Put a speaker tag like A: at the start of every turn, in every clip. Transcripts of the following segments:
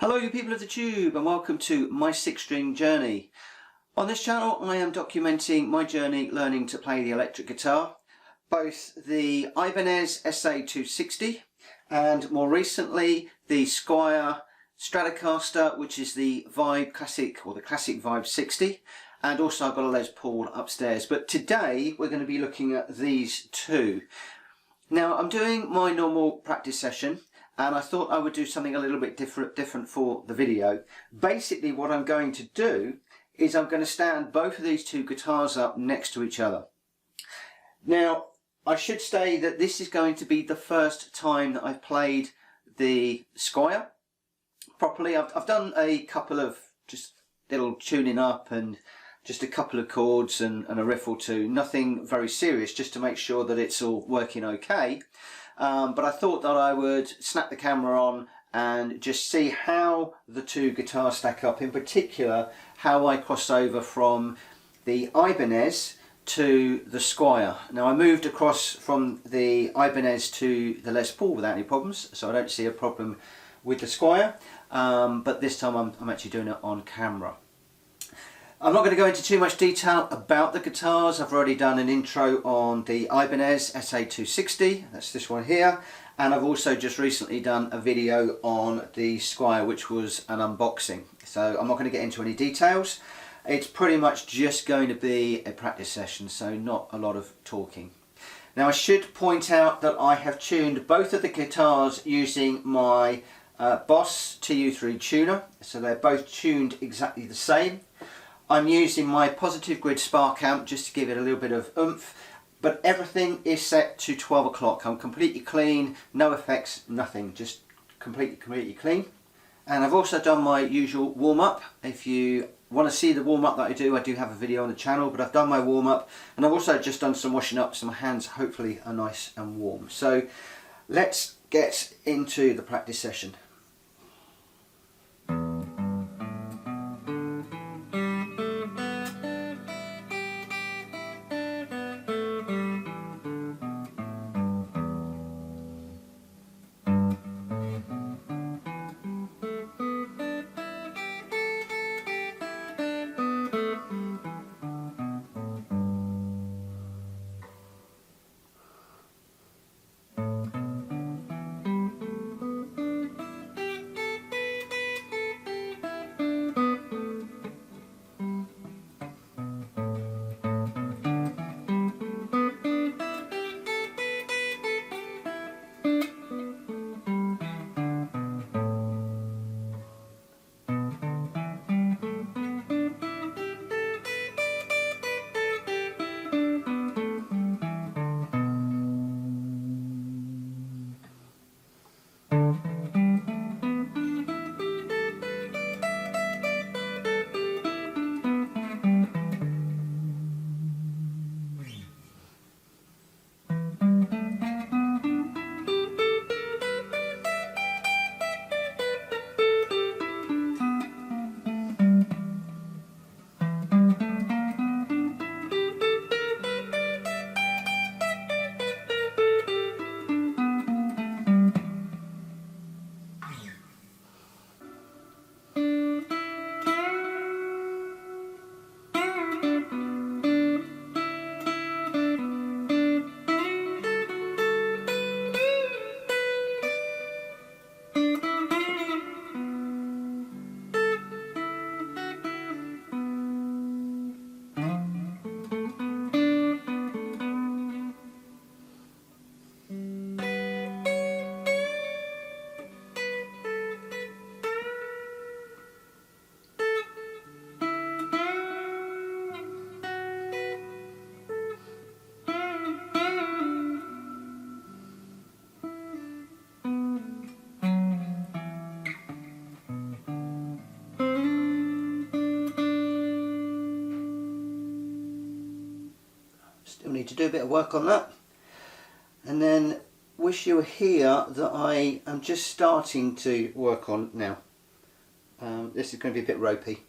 A: Hello you people of the tube and welcome to my 6-string journey. On this channel I am documenting my journey learning to play the electric guitar, both the Ibanez SA260 and more recently the Squire Stratocaster, which is the Vibe Classic or the Classic Vibe 60, and also I've got a Les Paul upstairs. But today we're going to be looking at these two. Now I'm doing my normal practice session, and I thought I would do something a little bit different for the video. Basically what I'm going to do is I'm going to stand both of these two guitars up next to each other. Now I should say that this is going to be the first time that I've played the Squire properly. I've done a couple of just little tuning up and just a couple of chords and a riff or two, nothing very serious, just to make sure that it's all working okay. But I thought that I would snap the camera on and just see how the two guitars stack up, in particular how I cross over from the Ibanez to the Squire. Now I moved across from the Ibanez to the Les Paul without any problems, so I don't see a problem with the Squire, but this time I'm actually doing it on camera. I'm not going to go into too much detail about the guitars. I've already done an intro on the Ibanez SA260, that's this one here, and I've also just recently done a video on the Squire, which was an unboxing. So I'm not going to get into any details. It's pretty much just going to be a practice session, so not a lot of talking. Now I should point out that I have tuned both of the guitars using my Boss TU3 tuner, so they're both tuned exactly the same. I'm using my Positive Grid Spark amp just to give it a little bit of oomph, but everything is set to 12 o'clock. I'm completely clean, no effects, nothing, just completely clean. And I've also done my usual warm-up. If you want to see the warm-up that I do have a video on the channel, but I've done my warm-up and I've also just done some washing up, so my hands hopefully are nice and warm. So let's get into the practice session. Still need to do a bit of work on that, and then wish you were here that I am just starting to work on now. This is going to be a bit ropey.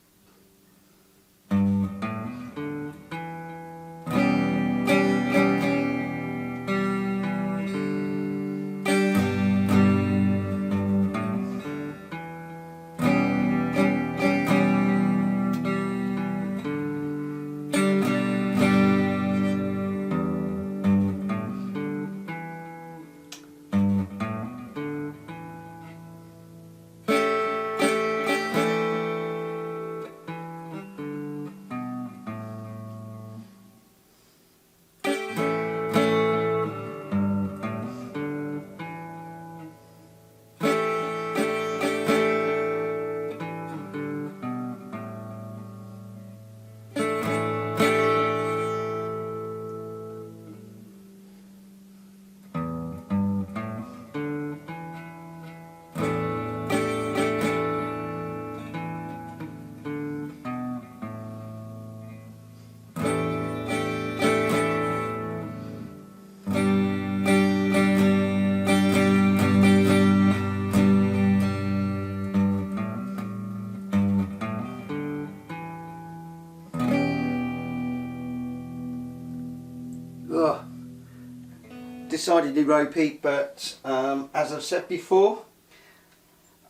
A: decidedly ropey, but as I've said before,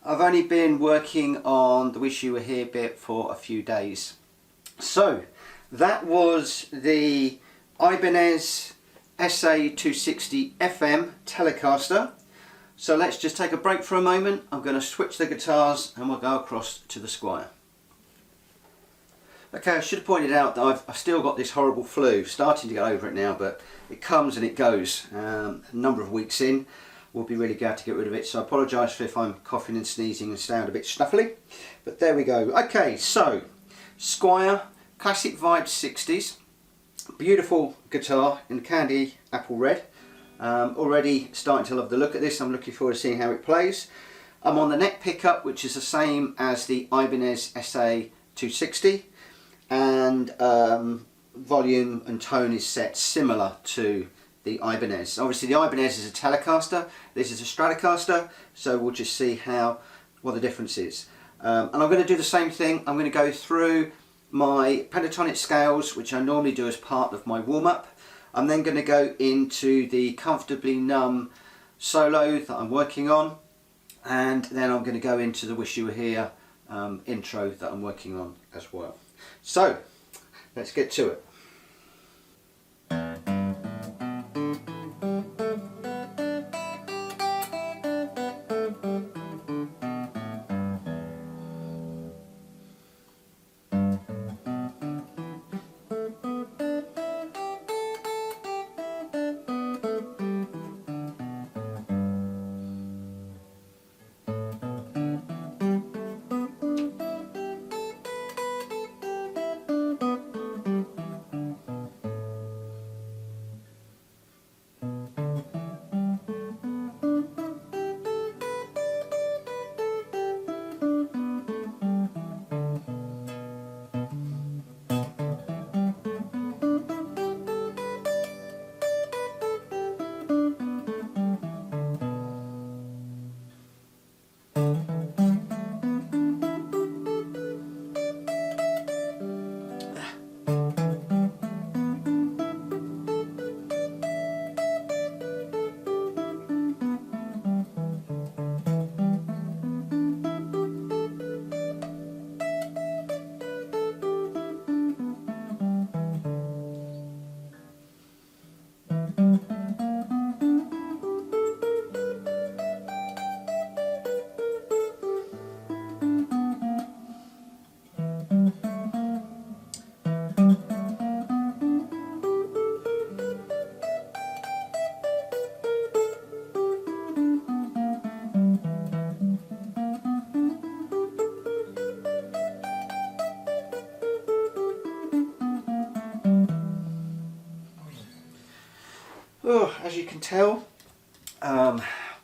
A: I've only been working on the Wish You Were Here bit for a few days. So that was the Ibanez SA260FM Telecaster. So let's just take a break for a moment. I'm going to switch the guitars and we'll go across to the Squire. Okay, I should have pointed out that I've still got this horrible flu. Starting to get over it now, but it comes and it goes. A number of weeks in, we'll be really glad to get rid of it. So I apologise if I'm coughing and sneezing and sound a bit snuffly. But there we go. Okay, so Squire Classic Vibe 60's. Beautiful guitar in candy apple red. Already starting to love the look at this. I'm looking forward to seeing how it plays. I'm on the neck pickup, which is the same as the Ibanez SA260, and volume and tone is set similar to the Ibanez. Obviously the Ibanez is a Telecaster, this is a Stratocaster, so we'll just see what the difference is. And I'm going to do the same thing. I'm going to go through my pentatonic scales, which I normally do as part of my warm-up. I'm then going to go into the Comfortably Numb solo that I'm working on, and then I'm going to go into the Wish You Were Here intro that I'm working on as well. So let's get to it. Oh, as you can tell,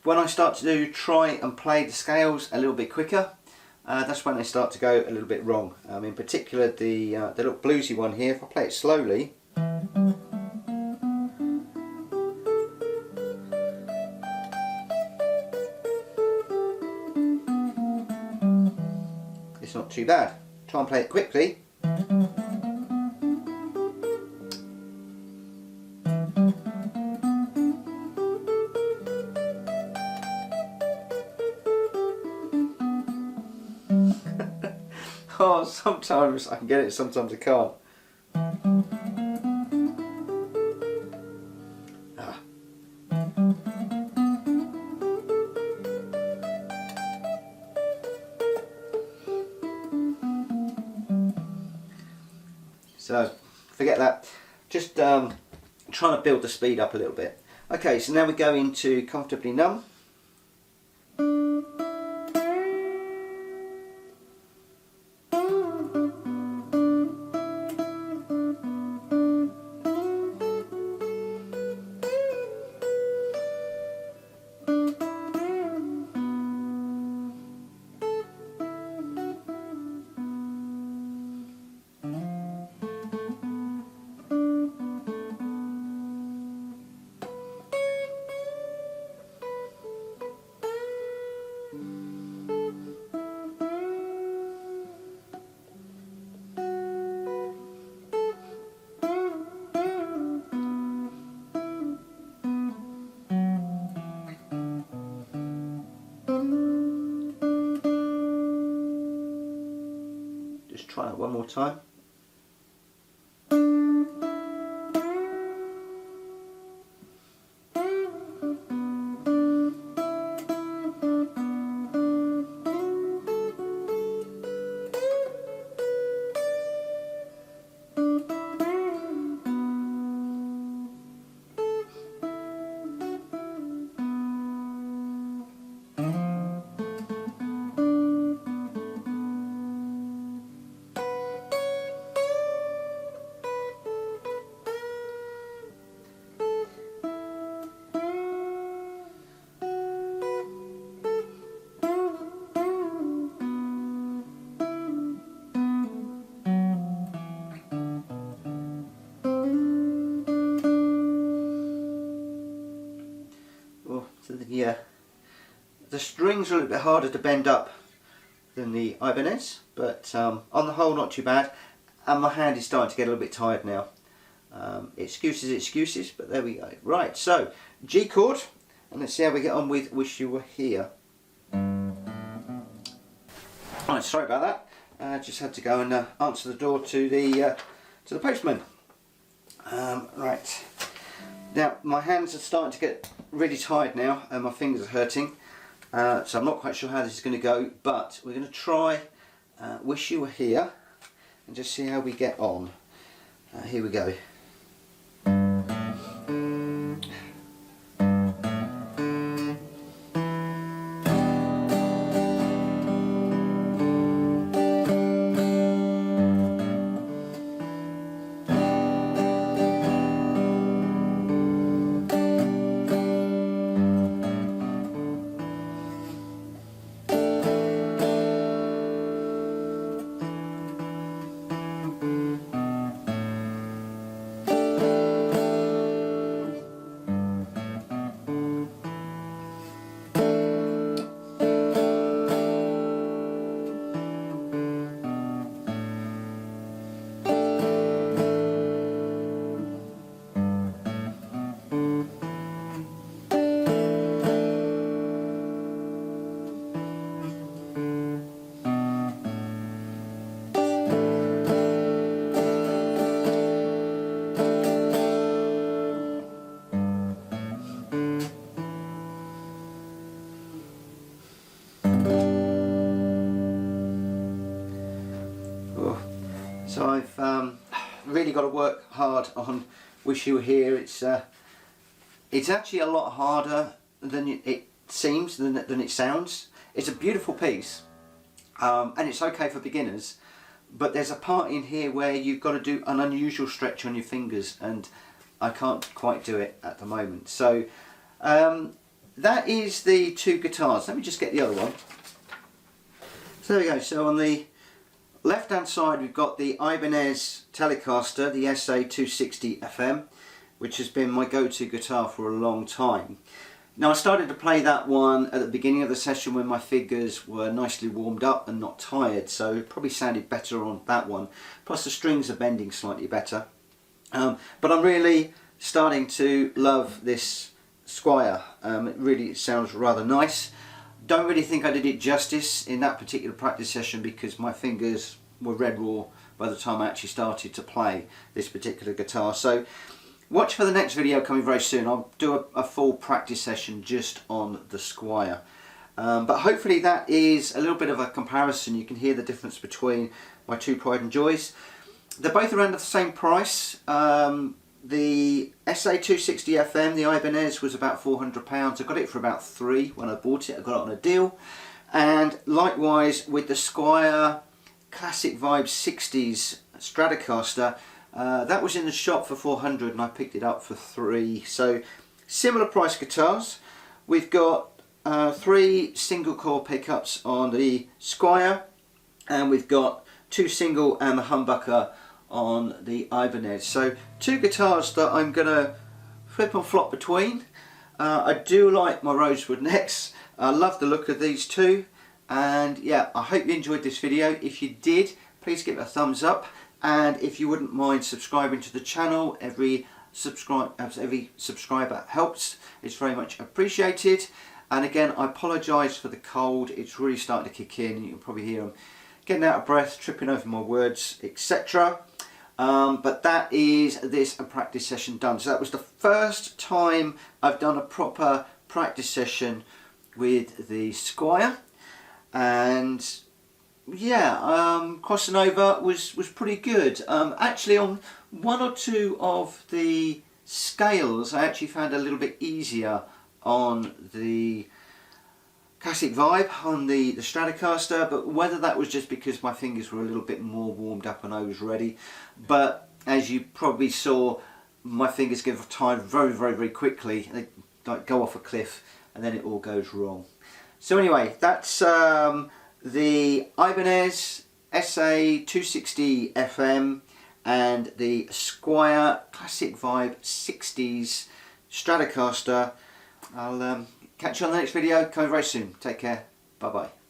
A: when I start to try and play the scales a little bit quicker, that's when they start to go a little bit wrong. In particular, the little bluesy one here, if I play it slowly, it's not too bad. Try and play it quickly. Oh, sometimes I can get it, sometimes I can't. Ah. So, forget that. Just trying to build the speed up a little bit. Okay, so now we go into Comfortably Numb. just try that one more time. The strings are a little bit harder to bend up than the Ibanez, but on the whole not too bad, and my hand is starting to get a little bit tired now. Excuses, but there we go. Right, so G chord, and let's see how we get on with Wish You Were Here. Right, sorry about that. Just had to go and answer the door to the postman. Right, now my hands are starting to get really tired now, and my fingers are hurting. So I'm not quite sure how this is going to go, but we're going to try Wish You Were Here and just see how we get on. Here we go. So I've really got to work hard on Wish You Were Here. It's actually a lot harder than it seems, than it sounds. It's a beautiful piece, and it's okay for beginners, but there's a part in here where you've got to do an unusual stretch on your fingers, and I can't quite do it at the moment. So that is the two guitars. Let me just get the other one. So there we go. So on the left hand side we've got the Ibanez Telecaster, the SA260FM, which has been my go-to guitar for a long time. Now I started to play that one at the beginning of the session when my fingers were nicely warmed up and not tired, so it probably sounded better on that one. Plus the strings are bending slightly better. But I'm really starting to love this Squire. It really sounds rather nice. Don't really think I did it justice in that particular practice session because my fingers were red raw by the time I actually started to play this particular guitar. So watch for the next video coming very soon. I'll do a full practice session just on the Squire. But hopefully that is a little bit of a comparison. You can hear the difference between my two pride and joys. They're both around the same price. The SA260FM, the Ibanez, was about £400. I got it for about £3 when I bought it. I got it on a deal. And likewise with the Squire Classic Vibe 60's Stratocaster, that was in the shop for £400 and I picked it up for £3. So similar price guitars. We've got 3 single coil pickups on the Squire, and we've got 2 single and the humbucker on the Ibanez. So two guitars that I'm gonna flip and flop between. I do like my rosewood necks. I love the look of these two, and yeah, I hope you enjoyed this video. If you did, please give it a thumbs up, and if you wouldn't mind subscribing to the channel, every subscriber helps. It's very much appreciated. And again, I apologise for the cold. It's really starting to kick in. You can probably hear them getting out of breath, tripping over my words, etc. But that is this practice session done. So that was the first time I've done a proper practice session with the Squire, and yeah, crossing over was pretty good. Actually, on one or two of the scales I actually found a little bit easier on the Classic Vibe, on the Stratocaster, but whether that was just because my fingers were a little bit more warmed up and I was ready. But as you probably saw, my fingers get tired very quickly. They like go off a cliff and then it all goes wrong. So anyway, that's the Ibanez SA260FM and the Squire Classic Vibe 60's Stratocaster. I'll catch you on the next video. Coming very soon. Take care. Bye bye.